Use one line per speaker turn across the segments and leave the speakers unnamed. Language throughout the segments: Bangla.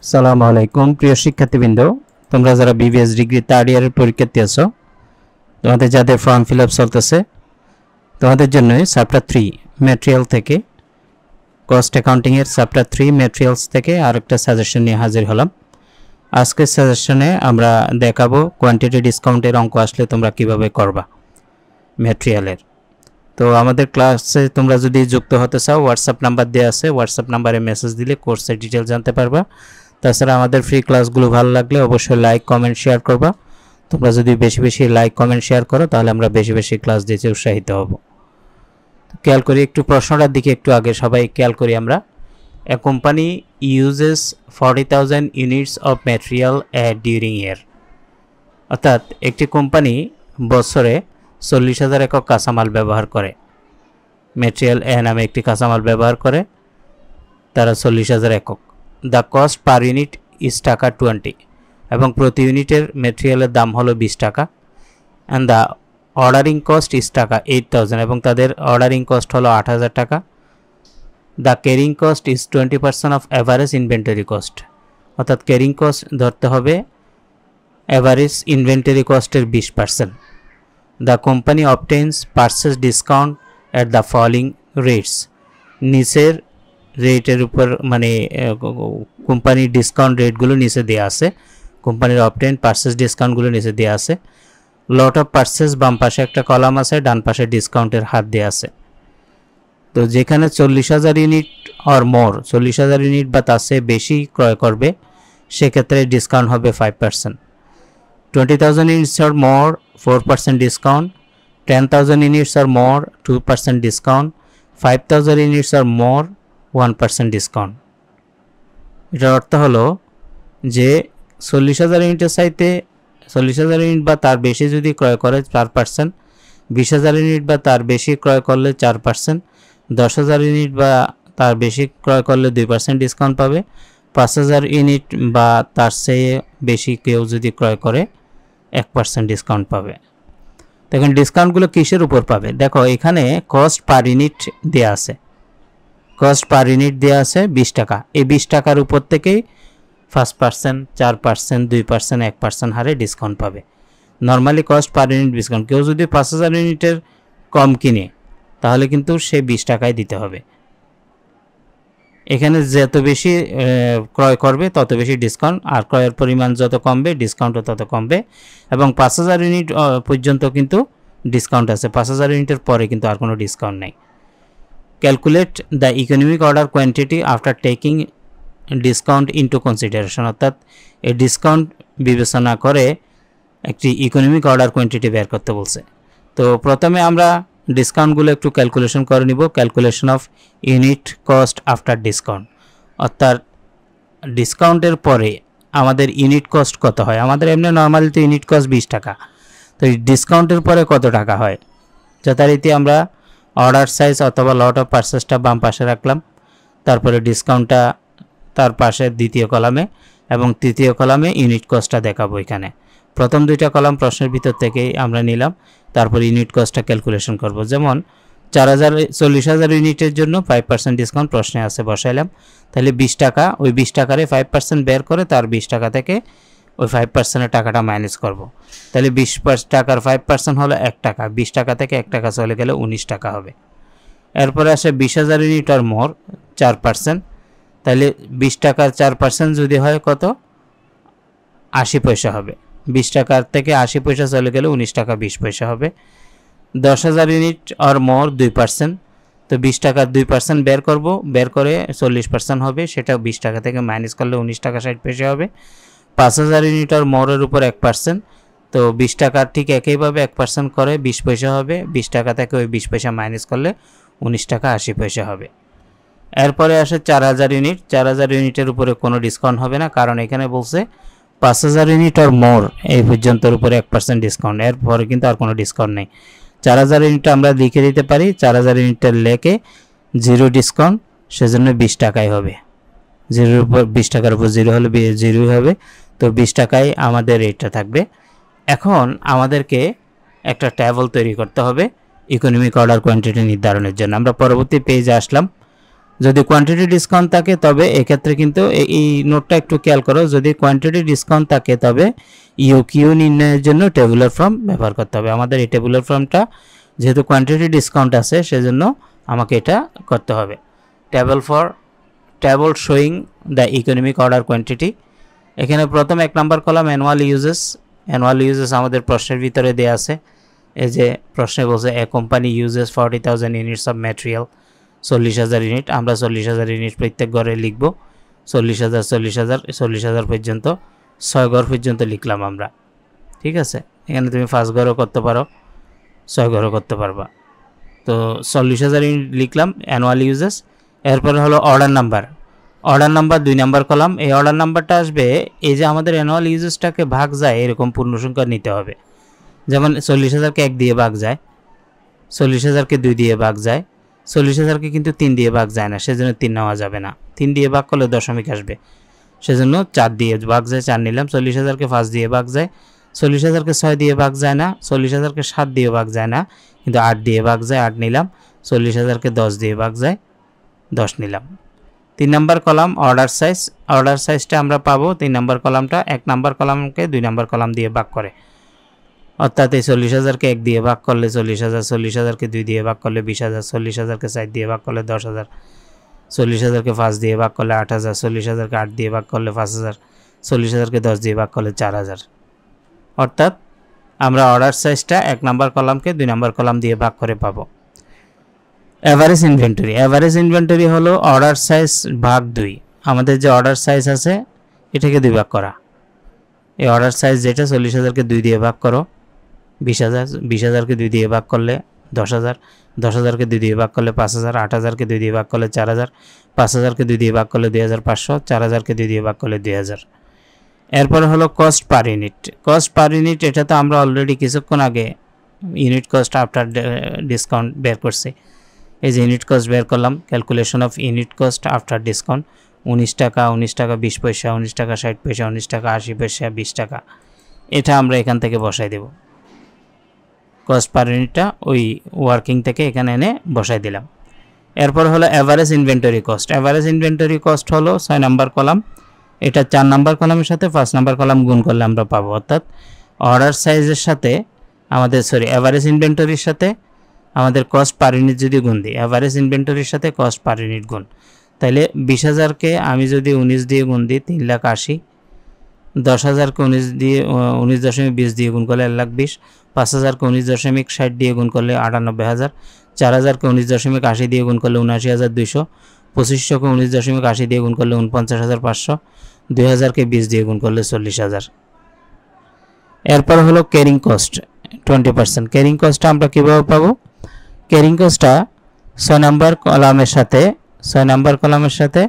সালামু আলাইকুম প্রিয় শিক্ষার্থীবৃন্দ, তোমরা যারা বিবিএস ডিগ্রি থার্ড ইয়ারের পরীক্ষার্থী আছো, তোমাদের যাদের ফর্ম ফিল আপ চলতেছে তোমাদের জন্য চ্যাপ্টার 3 ম্যাটেরিয়াল থেকে কস্ট অ্যাকাউন্টিংয়ের চ্যাপ্টার 3 ম্যাটেরিয়ালস থেকে আরেকটা সাজেশন নিয়ে হাজির হলাম। আজকের সাজেশনে আমরা দেখাবো কোয়ান্টিটি ডিসকাউন্টের অঙ্ক আসলে তোমরা কিভাবে করবা ম্যাটেরিয়ালের। তো আমাদের ক্লাসে তোমরা যদি যুক্ত হতে চাও, হোয়াটসঅ্যাপ নাম্বার দেওয়া আছে, হোয়াটসঅ্যাপ নাম্বারে মেসেজ দিলে কোর্সের ডিটেল জানতে পারবা। তাছাড়া আমাদের ফ্রি ক্লাসগুলো ভালো লাগলে অবশ্যই লাইক কমেন্ট শেয়ার করবা। তোমরা যদি বেশি বেশি লাইক কমেন্ট শেয়ার করো তাহলে আমরা বেশি বেশি ক্লাস দিতে উৎসাহিত হব। খেয়াল করি একটু প্রশ্নটার দিকে, একটু আগে সবাই খেয়াল করি আমরা। A company uses 40,000 units of material during year. অর্থাৎ একটি কোম্পানি বছরে 40,000 একক কাঁচামাল ব্যবহার করে। ম্যাটেরিয়াল এ নামে একটি কাঁচামাল ব্যবহার করে তারা 40,000 একক। The cost per unit is টাকা 20 এবং প্রতি ইউনিটের ম্যাটেরিয়ালের দাম হলো 20 টাকা। And the ordering cost is টাকা 8,000 এবং তাদের অর্ডারিং কস্ট হলো 8,000 টাকা। The carrying cost is 20% of average inventory cost. অর্থাৎ ক্যারিং কস্ট ধরতে হবে অ্যাভারেজ ইনভেন্টরি কস্টের 20%। The company obtains purchase discount at the following rates. নিচের রেটের উপর মানে কোম্পানির ডিসকাউন্ট রেটগুলো নিচে দেওয়া আছে। কোম্পানির অবটেন পারচেস ডিসকাউন্টগুলো নিচে দেওয়া আছে। লট অফ পারচেস বাম পাশে একটা কলাম আছে, ডান পাশে ডিসকাউন্টের হাত দেওয়া আছে। তো যেখানে 40,000 ইউনিট অর মোর, 40,000 ইউনিট বা তার চেয়ে বেশি ক্রয় করবে সেক্ষেত্রে ডিসকাউন্ট হবে 5%। 20,000 units or more 4% discount, 10,000 units or more 2% discount, 5,000 units or more 1% discount। এটার অর্থ হলো যে 40,000 ইউনিটের চাইতে 40,000 ইউনিট বা তার বেশি যদি ক্রয় করে 4%, 20,000 ইউনিট বা তার বেশি ক্রয় করলে 4%, 10,000 ইউনিট বা তার বেশি ক্রয় করলে 2% ডিসকাউন্ট পাবে, 5,000 ইউনিট বা তার চেয়ে বেশি কেউ যদি ক্রয় করে 1% ডিসকাউন্ট পাবে। দেখুন ডিসকাউন্টগুলো কিসের উপর পাবে, দেখো এখানে কস্ট পার ইউনিট দেওয়া আছে। কস্ট পার ইউনিট দেওয়া আছে 20 টাকা। এই 20 টাকার উপর থেকেই 5%, 4%, 2%, 1% হারে ডিসকাউন্ট পাবে। Normally cost per unit discount, কেউ যদি 5,000 ইউনিটের কম কিনে তাহলে কিন্তু সে 20 টাকায় দিতে হবে। এখানে যত বেশি ক্রয় করবে তত বেশি ডিসকাউন্ট, আর ক্রয়ের পরিমাণ যত কমবে ডিসকাউন্টও তত কমবে। এবং 5,000 ইউনিট পর্যন্ত কিন্তু ডিসকাউন্ট আছে, 5,000 ইউনিটের পরে কিন্তু আর কোনো ডিসকাউন্ট নেই। Calculate the economic order quantity after taking discount into consideration. অর্থাৎ এই ডিসকাউন্ট বিবেচনা করে একটি ইকোনমিক অর্ডার কোয়ান্টিটি বের করতে বলছে। তো প্রথমে আমরা ডিসকাউন্টগুলো একটু ক্যালকুলেশন করে নিব। Calculation of unit cost after discount, অর্থাৎ ডিসকাউন্টের পরে আমাদের ইউনিট কস্ট কত হয়। আমাদের এমনি নর্মালি তো ইউনিট কস্ট 20 টাকা, তো এই ডিসকাউন্টের পরে কত টাকা হয়। যথারীতি আমরা অর্ডার সাইজ অথবা লট অফ পারচেসটা বাম পাশে রাখলাম, তারপরে ডিসকাউন্টটা তার পাশে দ্বিতীয় কলামে, এবং তৃতীয় কলামে ইউনিট কস্টটা দেখাবো। এখানে প্রথম দুইটা কলাম প্রশ্নের ভিতর থেকেই আমরা নিলাম, তারপর ইউনিট কস্টটা ক্যালকুলেশন করব। যেমন 40,000 ইউনিটের জন্য 5% ডিসকাউন্ট প্রশ্নে আছে, বসাইলাম। তাহলে 20 টাকা, ওই 20 টাকারে 5% বের করে তার 20 টাকা থেকে ওই 5%-এর টাকাটা মাইনাস করব। তাহলে 20 টাকার 5% হলো 1 টাকা, 20 টাকা থেকে 1 টাকা চলে গেলে 19 টাকা হবে। এরপরে আসে 20,000 ইউনিট আর মোর 4%, তাহলে 20 টাকার 4% যদি হয় কত, 80 পয়সা হবে। 20 টাকার থেকে 80 পয়সা চলে গেলে 19 টাকা 20 পয়সা হবে। 10,000 ইউনিট আর মোর 2%, তো 20 টাকার 2% বের করব, বের করে 40% হবে, সেটা 20 টাকা থেকে মাইনাস করলে 19 টাকা 60 পয়সা হবে। 5,000 ইউনিট আর মোরের উপর 1%, তো 20 টাকার ঠিক একইভাবে 1% করে 20 পয়সা হবে। 20 টাকা থেকে ওই 20 পয়সা মাইনাস করলে 19 টাকা 80 পয়সা হবে। এরপরে আসে 4,000 ইউনিট। 4,000 ইউনিটের উপরে কোনো ডিসকাউন্ট হবে না, কারণ এখানে বলছে 5,000 ইউনিট আর মোর এই পর্যন্তর উপরে 1% ডিসকাউন্ট, এরপরে কিন্তু আর কোনো ডিসকাউন্ট নেই। 4,000 ইউনিটটা আমরা লিখে দিতে পারি, 4,000 ইউনিটের লেখে 0 ডিসকাউন্ট, সেজন্য 20 টাকাই হবে। 0-এর উপর 20 টাকার উপর 0 হলে 0 হবে, তো 20 টাকায় আমাদের রেটটা থাকবে। এখন আমাদেরকে একটা টেবল তৈরি করতে হবে ইকোনমিক অর্ডার কোয়ান্টিটি নির্ধারণের জন্য। আমরা পরবর্তী পেজে আসলাম। যদি কোয়ান্টিটি ডিসকাউন্ট থাকে তবে এক্ষেত্রে কিন্তু এই নোটটা একটু খেয়াল করো, যদি কোয়ান্টিটি ডিসকাউন্ট থাকে তবে ইউকিউ নির্ণয়ের জন্য টেবুলার ফর্ম ব্যবহার করতে হবে। আমাদের এই টেবুলার ফর্মটা যেহেতু কোয়ান্টিটি ডিসকাউন্ট আছে সেজন্য আমাকে এটা করতে হবে। Table showing the economic order quantity. এখানে প্রথম 1 নম্বর কলাম অ্যানুয়াল ইউজেস আমাদের প্রশ্নের ভিতরে দেয়া আছে। এই যে প্রশ্নে বলছে a company uses 40,000 units of material, 40,000 unit. আমরা 40,000 ইউনিট প্রত্যেক ঘরে লিখব, 40,000 পর্যন্ত 6 ঘর পর্যন্ত লিখলাম আমরা। ঠিক আছে, এখানে তুমি 5 ঘরও করতে পারো, 6 ঘরও করতে পারবা। তো 40,000 ইউনিট লিখলাম অ্যানুয়াল ইউজেস। এরপরে হলো অর্ডার নাম্বার 2 নম্বর কলাম। এই অর্ডার নাম্বারটা আসবে এই যে আমাদের অ্যানুয়াল ইউজেসটাকে ভাগ যায় এরকম পূর্ণ সংখ্যা নিতে হবে। যেমন 40,000কে 1 দিয়ে ভাগ যায়, 40,000কে 2 দিয়ে ভাগ যায়, 40,000কে কিন্তু 3 দিয়ে ভাগ যায় না, সেজন্য 3 নেওয়া যাবে না। 3 দিয়ে ভাগ করলে দশমিক আসবে, সেজন্য 4 দিয়ে ভাগ যায়, 4 নিলাম। 40,000কে 5 দিয়ে ভাগ যায়, 40,000কে 6 দিয়ে ভাগ যায় না, 40,000কে 7 দিয়ে ভাগ যায় না, কিন্তু 8 দিয়ে ভাগ যায়, 8 নিলাম। 40,000কে 10 দিয়ে ভাগ যায়, 10 নিলাম। 3 নম্বর কলাম অর্ডার সাইজটা আমরা পাবো 3 নম্বর কলামটা 1 নম্বর কলামকে 2 নম্বর কলাম দিয়ে ভাগ করে, অর্থাৎ এই 40,000কে 1 দিয়ে ভাগ করলে 40,000, 40,000কে 2 দিয়ে ভাগ করলে 20,000, 40,000কে 4 দিয়ে ভাগ করলে 10,000, 40,000কে 5 দিয়ে ভাগ করলে 8,000, 40,000কে 8 দিয়ে ভাগ করলে 5,000, 40,000কে 10 দিয়ে ভাগ করলে 4,000। অর্থাৎ আমরা অর্ডার সাইজটা 1 নম্বর কলামকে 2 নম্বর কলাম দিয়ে ভাগ করে পাবো। এভারেজ ইনভেন্টরি হলো অর্ডার সাইজ ভাগ 2। আমাদের যে অর্ডার সাইজ আছে এটাকে 2 ভাগ করা। এই অর্ডার সাইজ যেটা 40,000কে 2 দিয়ে ভাগ করো 20,000, 20,000কে 2 দিয়ে ভাগ করলে 10,000, 10,000কে 2 দিয়ে ভাগ করলে 5,000, 8,000কে 2 দিয়ে ভাগ করলে 4,000, 5,000কে 2 দিয়ে ভাগ করলে 2,500, 4,000কে 2 দিয়ে ভাগ করলে 2,000। এরপরে হলো কস্ট পার ইউনিট। এটা তো আমরা অলরেডি কিছুক্ষণ আগে ইউনিট কস্ট আফটার ডিসকাউন্ট বের করছি। এই যে ইউনিট কস্ট বের করলাম, calculation of unit cost after discount. 19 টাকা, 19 টাকা 20 পয়সা, 19 টাকা 60 পয়সা, 19 টাকা 80 পয়সা, 20 টাকা। এটা আমরা এখান থেকে বসাই দেব। কস্ট পার ইউনিটটা ওই ওয়ার্কিং থেকে এখানে এনে বসাই দিলাম। এরপর হলো অ্যাভারেজ ইনভেন্টরি কস্ট হলো 6 নম্বর কলাম। এটা 4 নম্বর কলামের সাথে 5 নম্বর কলাম গুণ করলে আমরা পাবো, অর্থাৎ অর্ডার সাইজের সাথে অ্যাভারেজ ইনভেন্টরির সাথে আমাদের কস্ট পার ইউনিট যদি গুণ দিই, অ্যাভারেজ ইনভেন্টরির সাথে কস্ট পার ইউনিট গুণ, তাহলে 20,000কে আমি যদি 19 দিয়ে গুণ দিই 3,80,000, 10,000কে 19.20 দিয়ে গুণ করলে 1,20,000, 5,000কে 19.60 দিয়ে গুণ করলে 98,000, 4,000কে 19.80 দিয়ে গুণ করলে 79,200, 2,500কে 19.80 দিয়ে গুণ করলে 49,500, 2,000কে 20 দিয়ে গুণ করলে 40,000। এরপর হলো ক্যারিং কস্ট 20%। ক্যারিং কস্টটা আমরা কীভাবে পাবো? ক্যারিং কস্টটা 6 নম্বর কলামের সাথে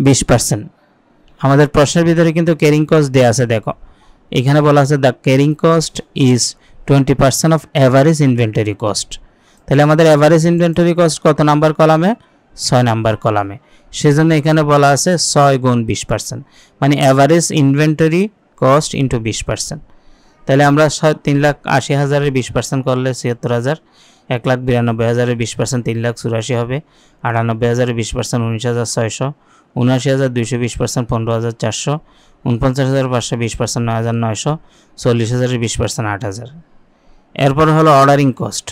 20%। আমাদের প্রশ্নের ভিতরে কিন্তু ক্যারিং কস্ট দেওয়া আছে, দেখো এখানে বলা আছে the carrying cost is 20% of average inventory cost. তাহলে আমাদের অ্যাভারেজ ইনভেন্টরি কস্ট কত নাম্বার কলামে? 6 নাম্বার কলামে। সেজন্য এখানে বলা আছে 6 গুণ 20%, মানে অ্যাভারেজ ইনভেন্টরি কস্ট ইন্টু 20%। তাহলে আমরা 3,80,000-এর 20% করলে 76,000, 1,92,000-এর 20% 3,84,000 হবে, 98,000-এর 20% 19,600, 79,200 20% 15,400, 49,500 20% 9,900, 40,000-এর 20% 8,000। এরপর হলো ordering cost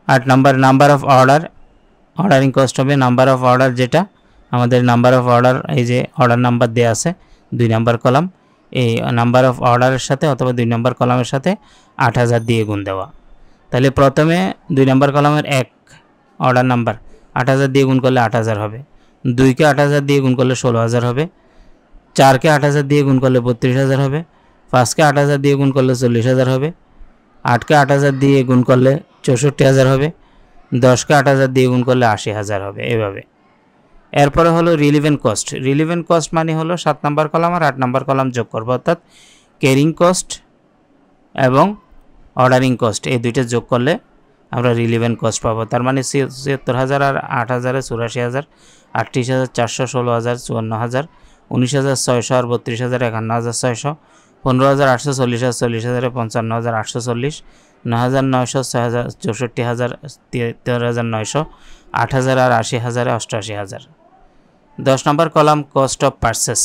8 number of ordering cost হবে নাম্বার অফ অর্ডার, যেটা আমাদের নাম্বার অফ অর্ডার এই যে অর্ডার নাম্বার দেওয়া আছে 2 নাম্বার কলাম, এই নাম্বার অফ অর্ডারের সাথে অথবা 2 নাম্বার কলামের সাথে 8,000 দিয়ে গুণ দেওয়া। তাহলে প্রথমে 2 নাম্বার কলামের 1 অর্ডার নাম্বার 8,000 দিয়ে গুণ করলে 8,000 হবে, 2কে 8,000 দিয়ে গুণ করলে 16,000 হবে, 4কে 8,000 দিয়ে গুণ করলে 32,000 হবে, 5কে 8,000 দিয়ে গুণ করলে 40,000 হবে, 8কে 8,000 দিয়ে গুণ করলে 64,000 হবে, 10কে 8,000 দিয়ে গুণ করলে 80,000 হবে, এভাবে। এরপরে হলো রিলিভেন্ট কস্ট মানে হলো 7 নাম্বার কলাম আর 8 নাম্বার কলাম যোগ করবো, অর্থাৎ ক্যারিং কস্ট এবং অর্ডারিং কস্ট এই দুইটা যোগ করলে আমরা রিলিভেন্ট কস্ট পাবো। তার মানে 77,000 আর 8,000-এ 84,000, 38,400, 16,000, 54,000, 19,600 আর 32,000, 51,600, 15,840, 40,000-এ 55,840, 9,900, 6,000, 64,000, 13,900, 8,000 আর 80,000 88,000। 10 number column cost of purchase.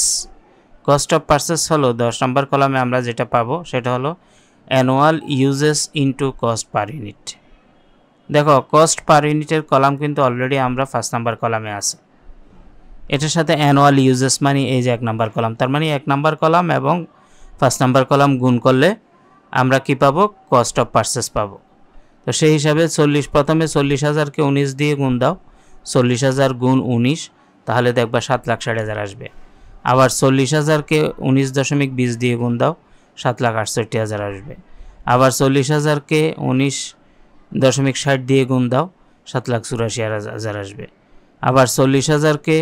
Cost of purchase হলো 10 নম্বর কলামে আমরা যেটা পাবো সেটা হলো annual uses into cost per unit. দেখো কস্ট পার ইউনিটের কলাম কিন্তু অলরেডি আমরা 1 নম্বর কলামে আছে, এটার সাথে অ্যানুয়াল ইউজেস মানে এই যে 1 নম্বর কলাম, তার মানে 1 নম্বর কলাম এবং 1 নম্বর কলাম গুণ করলে আমরা কি পাবো? কস্ট অফ পারচেস পাবো। তো সেই হিসাবে প্রথমে 40,000কে 19 দিয়ে গুণ দাও, 40,000 গুণ 19, তাহলে দেখবা 7,60,000 আসবে। আবার 40,000কে 19.20 দিয়ে গুণ দাও, 7,68,000 আসবে। আবার 40,000কে 19.60 দিয়ে গুণ দাও, 7,84,000 আসবে। আবার 40,000কে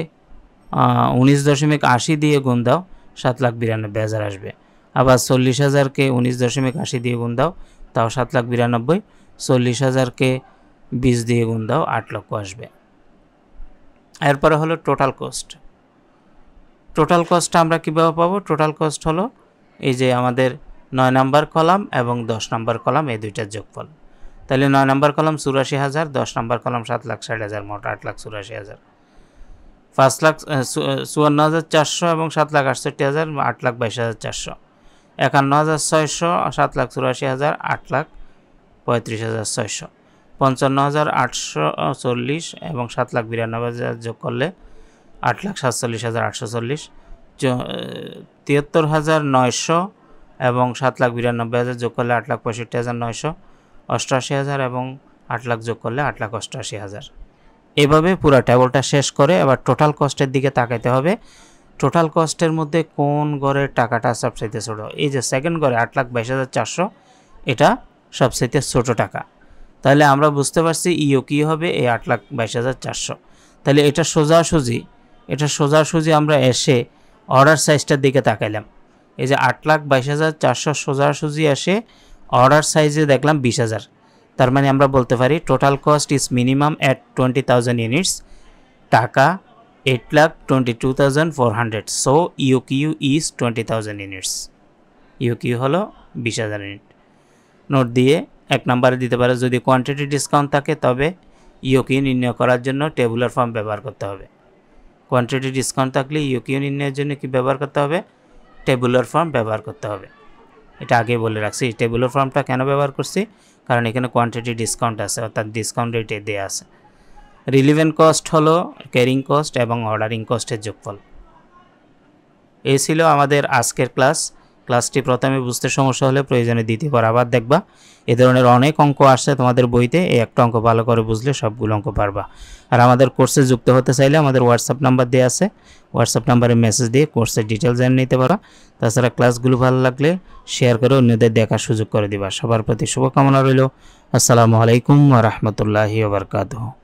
19.80 দিয়ে গুণ দাও, 7,92,000 আসবে। আবার 40,000কে 19.80 দিয়ে গুণ দাও, তাও 7,92,000। 40,000কে 20 দিয়ে গুণ দাও, 8 লক্ষ আসবে। এরপরে হলো টোটাল কস্ট। টোটাল কস্টটা আমরা কীভাবে পাবো? টোটাল কস্ট হলো এই যে আমাদের 9 নম্বর কলাম এবং 10 নম্বর কলাম এই দুইটার যোগফল। তাহলে 9 নম্বর কলাম 84,000, 10 নম্বর কলাম 7,60,000, মোট 8,84,000। 54,400 এবং 7,68,000, 8,22,400। 51,600, 7,84,000, 8,35,600। 55,840 এবং 7,92,000 যোগ করলে 8,47,840। 73,900 এবং 7,92,000 যোগ করলে 8,65,900। 88,000 এবং 8 লাখ যোগ করলে 8,88,000। এভাবে পুরো টেবলটা শেষ করে এবার টোটাল কস্টের দিকে তাকাইতে হবে। টোটাল কস্টের মধ্যে কোন গড়ের টাকাটা সবচেয়ে ছোট? এই যে সেকেন্ড গড়ে 8,22,400, এটা সবচেয়ে ছোট টাকা। তাহলে আমরা বুঝতে পারছি ইও কি হবে, এই 8,22,400। তাহলে এটা সোজাসুজি আমরা এসে অর্ডার সাইজটার দিকে তাকাইলাম। এই যে 8,22,400 সোজাসুজি এসে অর্ডার সাইজে দেখলাম 20,000। তার মানে আমরা বলতে পারি total cost is minimum at 20,000 units, টাকা 8,22,400। So UQ is 20,000 units. UQ হলো 20,000 ইউনিট। নোট দিয়ে 1 নম্বরে দিতে পারে যদি কোয়ান্টিটি ডিসকাউন্ট থাকে তবে ইউকিউ নির্ণয় করার জন্য টেবুলার ফর্ম ব্যবহার করতে হবে। কোয়ান্টিটি ডিসকাউন্ট থাকলে ইউকিউ নির্ণয়ের জন্য কি ব্যবহার করতে হবে? টেবুলার ফর্ম ব্যবহার করতে হবে। এটা আগে বলে রাখছি। টেবুলার ফর্মটা কেন ব্যবহার করছি? কারণ এখানে কোয়ান্টিটি ডিসকাউন্ট আছে, অর্থাৎ ডিসকাউন্ট রেটে দেওয়া আছে। রিলিভেন্ট কস্ট হলো ক্যারিং কস্ট এবং অর্ডারিং কস্টের যোগফল। এই ছিল আমাদের আজকের ক্লাসটি প্রথমে বুঝতে সমস্যা হলে প্রয়োজনে দ্বিতীয়বার আবার দেখবা। এ ধরনের অনেক অঙ্ক আসছে তোমাদের বইতে, এই একটা অঙ্ক ভালো করে বুঝলে সবগুলো অঙ্ক পারবা। আর আমাদের কোর্সে যুক্ত হতে চাইলে আমাদের হোয়াটসঅ্যাপ নাম্বার দেওয়া আছে, হোয়াটসঅ্যাপ নাম্বারে মেসেজ দিয়ে কোর্সের ডিটেলস জেনে নিতে পারো। তাছাড়া ক্লাসগুলো ভালো লাগলে শেয়ার করে অন্যদের দেখার সুযোগ করে দিবা। সবার প্রতি শুভকামনা রইল। আসসালামু আলাইকুম ওয়া রাহমাতুল্লাহি ওয়া বারাকাতুহু।